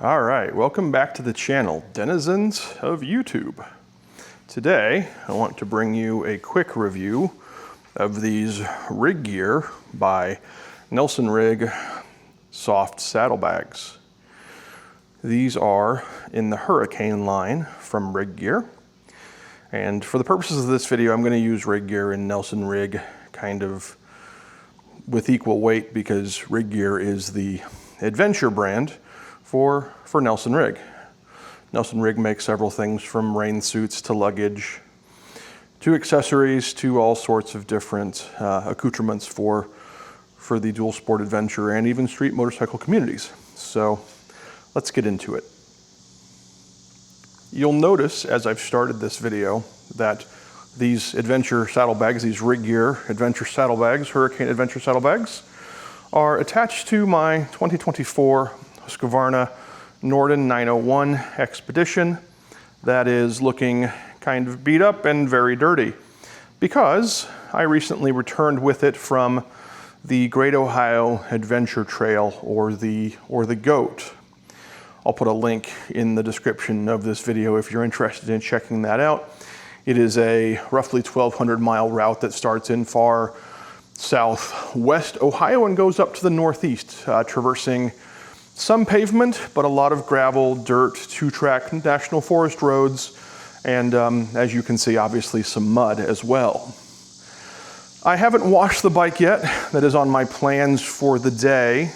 All right, welcome back to the channel, denizens of YouTube. Today, I want to bring you a quick review of these Rigg Gear by Nelson Rigg soft saddlebags. These are in the Hurricane line from Rigg Gear. And for the purposes of this video, I'm going to use Rigg Gear and Nelson Rigg kind of with equal weight because Rigg Gear is the adventure brand for Nelson Rigg. Nelson Rigg makes several things from rain suits to luggage to accessories to all sorts of different accoutrements for the dual sport adventure and even street motorcycle communities. So let's get into it. You'll notice as I've started this video that these adventure saddlebags, these Rigg Gear Adventure Saddlebags, Hurricane Adventure Saddlebags, are attached to my 2024 Husqvarna Norden 901 Expedition that is looking kind of beat up and very dirty because I recently returned with it from the Great Ohio Adventure Trail or the GOAT. I'll put a link in the description of this video if you're interested in checking that out. It is a roughly 1,200 mile route that starts in far southwest Ohio and goes up to the northeast, traversing some pavement, but a lot of gravel, dirt, two-track national forest roads, and as you can see, obviously some mud as well. I haven't washed the bike yet. That is on my plans for the day.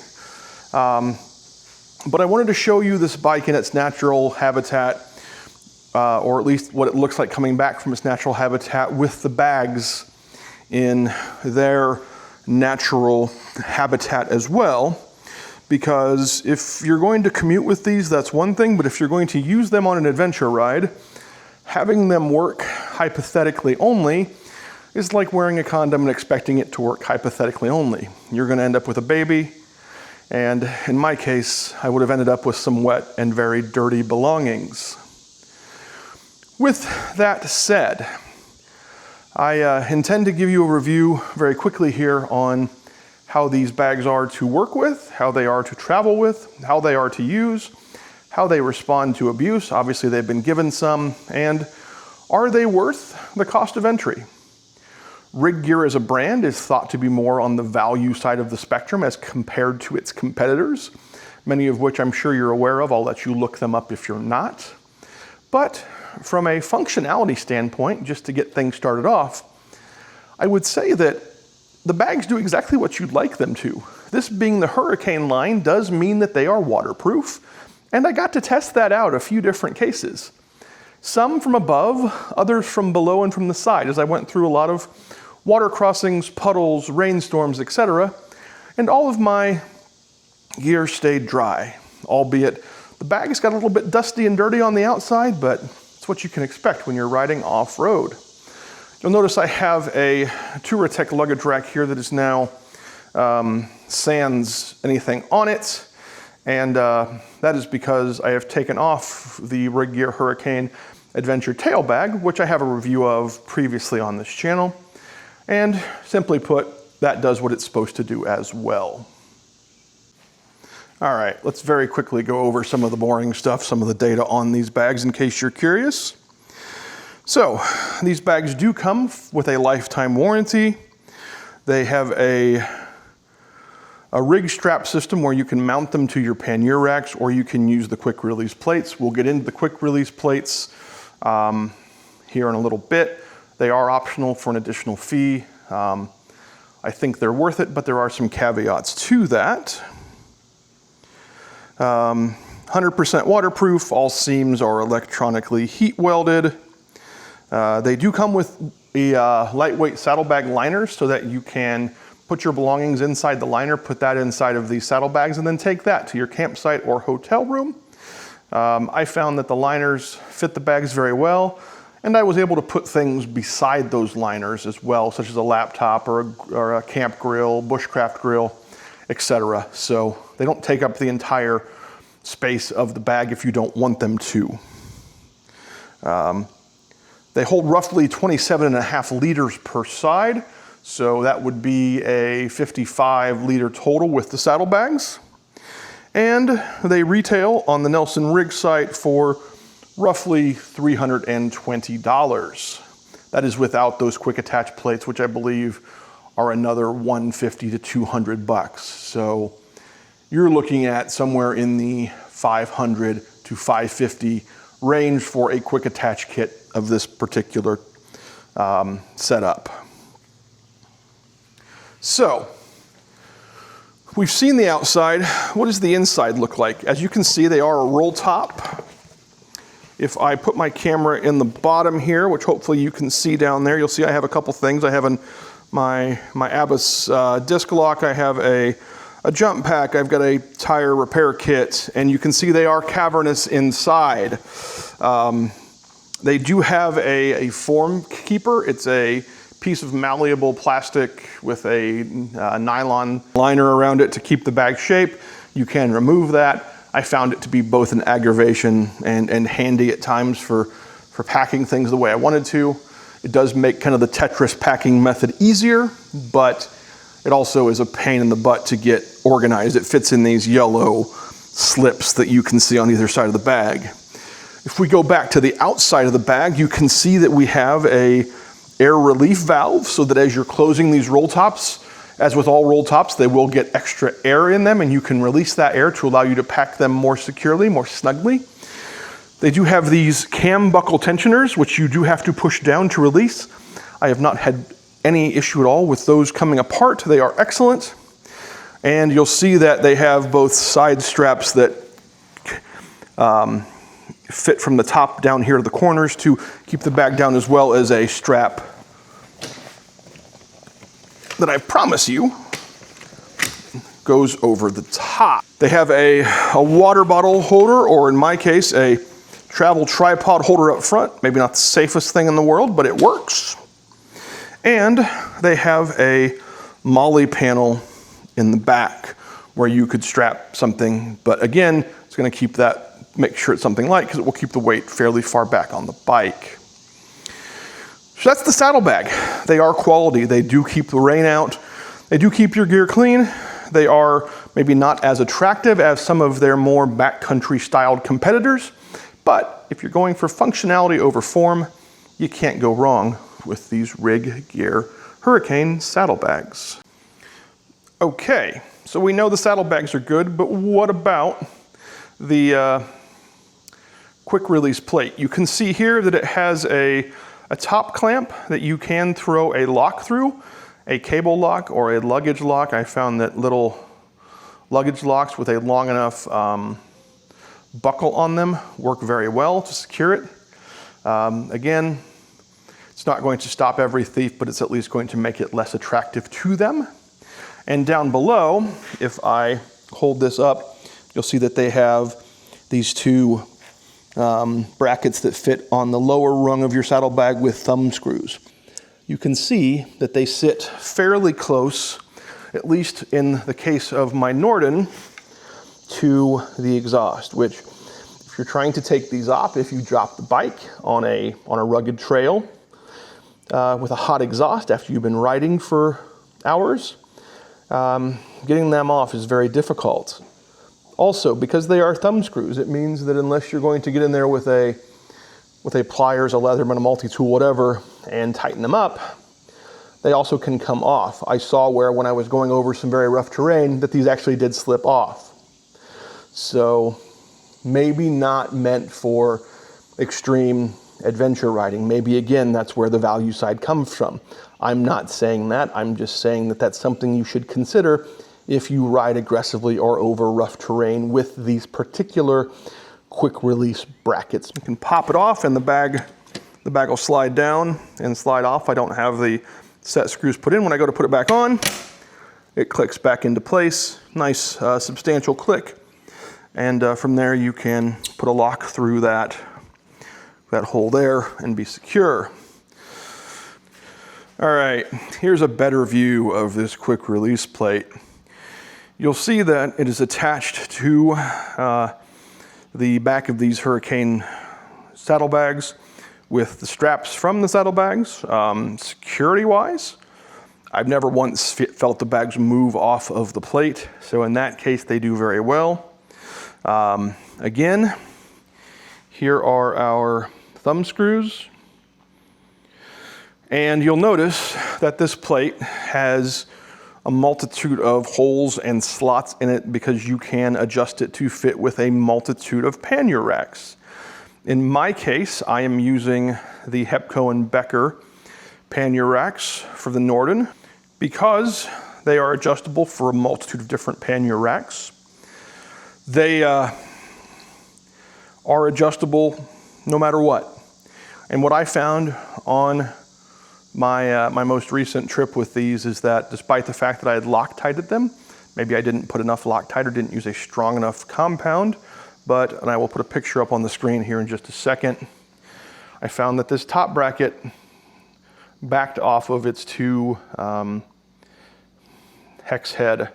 But I wanted to show you this bike in its natural habitat, or at least what it looks like coming back from its natural habitat with the bags in their natural habitat as well. Because if you're going to commute with these, that's one thing, but if you're going to use them on an adventure ride, having them work hypothetically only is like wearing a condom and expecting it to work hypothetically only. You're gonna end up with a baby, and in my case, I would have ended up with some wet and very dirty belongings. With that said, I intend to give you a review very quickly here on how these bags are to work with, how they are to travel with, how they are to use, how they respond to abuse. Obviously, they've been given some, and are they worth the cost of entry? Rigg Gear as a brand is thought to be more on the value side of the spectrum as compared to its competitors, many of which I'm sure you're aware of. I'll let you look them up if you're not. But from a functionality standpoint, just to get things started off, I would say that the bags do exactly what you'd like them to. This being the Hurricane line does mean that they are waterproof, and I got to test that out a few different cases. Some from above, others from below and from the side, as I went through a lot of water crossings, puddles, rainstorms, etc. And all of my gear stayed dry, albeit the bags got a little bit dusty and dirty on the outside, but it's what you can expect when you're riding off-road. You'll notice I have a Touratech luggage rack here that is now sans anything on it. And that is because I have taken off the Rigg Gear Hurricane Adventure tail bag, which I have a review of previously on this channel. And simply put, that does what it's supposed to do as well. All right, let's very quickly go over some of the boring stuff, some of the data on these bags in case you're curious. So, these bags do come with a lifetime warranty. They have a rig strap system where you can mount them to your pannier racks, or you can use the quick release plates. We'll get into the quick release plates here in a little bit. They are optional for an additional fee. I think they're worth it, but there are some caveats to that. 100% waterproof, all seams are electronically heat welded. They do come with a lightweight saddlebag liners so that you can put your belongings inside the liner, put that inside of these saddlebags, and then take that to your campsite or hotel room. I found that the liners fit the bags very well, and I was able to put things beside those liners as well, such as a laptop or a camp grill, bushcraft grill, etc. So they don't take up the entire space of the bag if you don't want them to. They hold roughly 27.5 liters per side, so that would be a 55 liter total with the saddlebags. And they retail on the Nelson Rigg site for roughly $320. That is without those quick attach plates, which I believe are another $150 to $200. So you're looking at somewhere in the $500 to $550 range for a quick attach kit of this particular setup. So we've seen the outside. What does the inside look like? As you can see, they are a roll top. If I put my camera in the bottom here, which hopefully you can see down there, you'll see I have a couple things. I have my Abbas disc lock. I have a jump pack. I've got a tire repair kit, and you can see they are cavernous inside. They do have a form keeper. It's a piece of malleable plastic with a nylon liner around it to keep the bag shape. You can remove that. I found it to be both an aggravation and handy at times for packing things the way I wanted to. It does make kind of the Tetris packing method easier, but it also is a pain in the butt to get organized. It fits in these yellow slips that you can see on either side of the bag. If we go back to the outside of the bag, you can see that we have a air relief valve so that as you're closing these roll tops, as with all roll tops, they will get extra air in them, and you can release that air to allow you to pack them more securely, more snugly. They do have these cam buckle tensioners, which you do have to push down to release. I have not had any issue at all with those coming apart. They are excellent. And you'll see that they have both side straps that fit from the top down here to the corners to keep the bag down, as well as a strap that I promise you goes over the top. They have a water bottle holder, or in my case, a travel tripod holder up front. Maybe not the safest thing in the world, but it works. And they have a molly panel in the back where you could strap something, but again, it's gonna keep that, make sure it's something light, because it will keep the weight fairly far back on the bike. So that's the saddlebag. They are quality. They do keep the rain out. They do keep your gear clean. They are maybe not as attractive as some of their more backcountry styled competitors, but if you're going for functionality over form, you can't go wrong with these Rigg Gear Hurricane Saddlebags. Okay, so we know the saddlebags are good, but what about the quick release plate? You can see here that it has a top clamp that you can throw a lock through, a cable lock or a luggage lock. I found that little luggage locks with a long enough buckle on them work very well to secure it. Again, it's not going to stop every thief, but it's at least going to make it less attractive to them. And down below, if I hold this up, you'll see that they have these two brackets that fit on the lower rung of your saddlebag with thumb screws. You can see that they sit fairly close, at least in the case of my Norden, to the exhaust, which if you're trying to take these off, if you drop the bike on a rugged trail with a hot exhaust after you've been riding for hours, getting them off is very difficult. Also, because they are thumb screws, it means that unless you're going to get in there with a pliers, a Leatherman, a multi-tool, whatever, and tighten them up, they also can come off. I saw where when I was going over some very rough terrain that these actually did slip off. So maybe not meant for extreme adventure riding. Maybe again, that's where the value side comes from. I'm not saying that. I'm just saying that that's something you should consider if you ride aggressively or over rough terrain with these particular quick release brackets. You can pop it off and the bag will slide down and slide off. I don't have the set screws put in. When I go to put it back on, it clicks back into place. Nice substantial click. And from there you can put a lock through that hole there and be secure. All right, here's a better view of this quick release plate. You'll see that it is attached to the back of these Hurricane saddlebags with the straps from the saddlebags. Security-wise, I've never once felt the bags move off of the plate, so in that case they do very well. Again, here are our thumb screws. And you'll notice that this plate has a multitude of holes and slots in it because you can adjust it to fit with a multitude of pannier racks. In my case, I am using the Hepco and Becker pannier racks for the Norden because they are adjustable for a multitude of different pannier racks. They are adjustable no matter what. And what I found on my most recent trip with these is that despite the fact that I had Loctited them, maybe I didn't put enough Loctite or didn't use a strong enough compound, and I will put a picture up on the screen here in just a second. I found that this top bracket backed off of its two hex head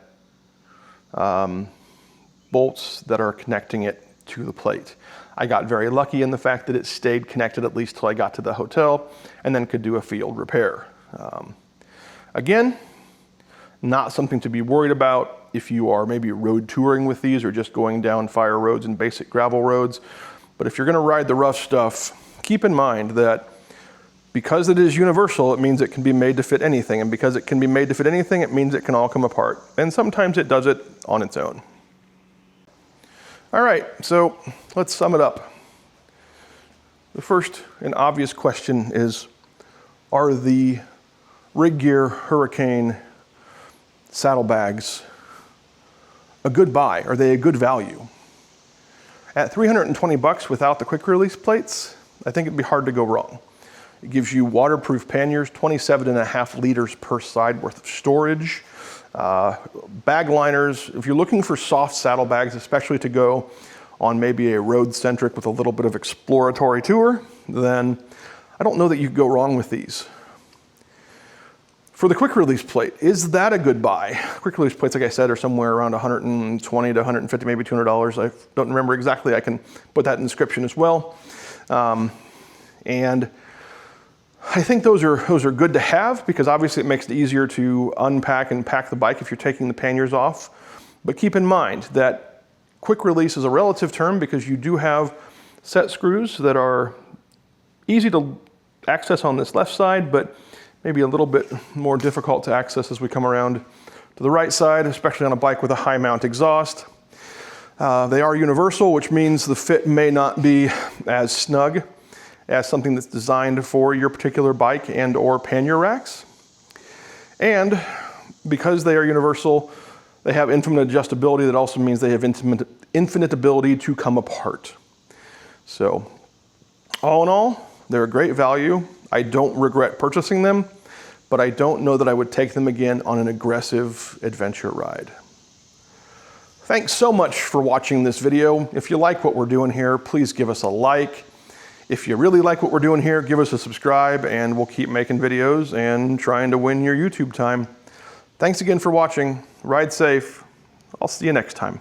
bolts that are connecting it to the plate. I got very lucky in the fact that it stayed connected at least till I got to the hotel and then could do a field repair. Again, not something to be worried about if you are maybe road touring with these or just going down fire roads and basic gravel roads. But if you're gonna ride the rough stuff, keep in mind that because it is universal, it means it can be made to fit anything. And because it can be made to fit anything, it means it can all come apart. And sometimes it does it on its own. All right, so let's sum it up. The first and obvious question is, are the Rigg Gear Hurricane Saddlebags a good buy? Are they a good value? At $320 without the quick release plates, I think it'd be hard to go wrong. It gives you waterproof panniers, 27.5 liters per side worth of storage. Bag liners, if you're looking for soft saddlebags, especially to go on maybe a road-centric with a little bit of exploratory tour, then I don't know that you could go wrong with these. For the quick release plate, is that a good buy? Quick release plates, like I said, are somewhere around $120 to $150, maybe $200. I don't remember exactly. I can put that in the description as well. And I think those are good to have because obviously it makes it easier to unpack and pack the bike if you're taking the panniers off. But keep in mind that quick release is a relative term because you do have set screws that are easy to access on this left side, but maybe a little bit more difficult to access as we come around to the right side, especially on a bike with a high mount exhaust. They are universal, which means the fit may not be as snug as something that's designed for your particular bike and or pannier racks. And because they are universal, they have infinite adjustability. That also means they have infinite ability to come apart. So all in all, they're a great value. I don't regret purchasing them, but I don't know that I would take them again on an aggressive adventure ride. Thanks so much for watching this video. If you like what we're doing here, please give us a like. If you really like what we're doing here, give us a subscribe and we'll keep making videos and trying to win your YouTube time. Thanks again for watching. Ride safe. I'll see you next time.